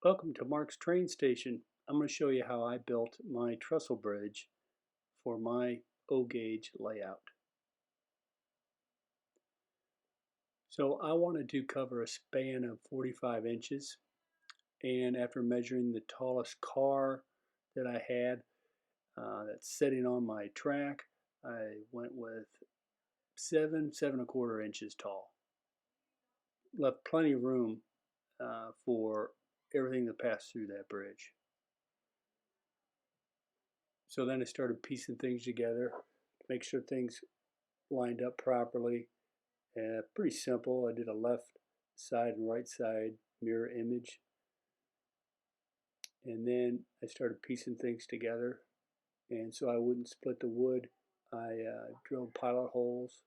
Welcome to Mark's train station. I'm going to show you how I built my trestle bridge for my O-gauge layout. So I wanted to cover a span of 45 inches, and after measuring the tallest car that I had that's sitting on my track, I went with 7.25 inches tall. Left plenty of room for everything to pass through that bridge. So then I started piecing things together to make sure things lined up properly. Pretty simple. I did a left side and right side mirror image. And then I started piecing things together. And so I wouldn't split the wood, I drilled pilot holes.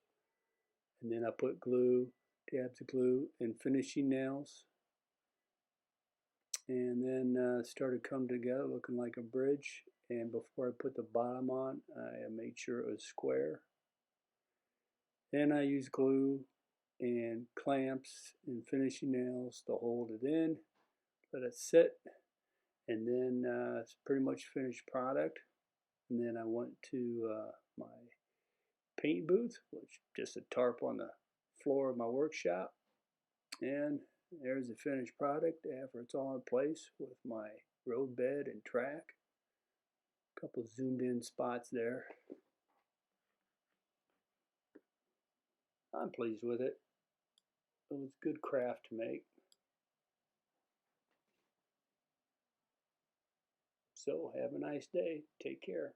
And then I put glue, dabs of glue, and finishing nails. And then started coming together looking like a bridge. And before I put the bottom on, I made sure it was square. Then I used glue and clamps and finishing nails to hold it in, let it sit, and then it's pretty much finished product. And then I went to my paint booth, which just a tarp on the floor of my workshop, and there's the finished product after it's all in place with my road bed and track. A couple zoomed in spots there. I'm pleased with it. It was good craft to make. So have a nice day. Take care.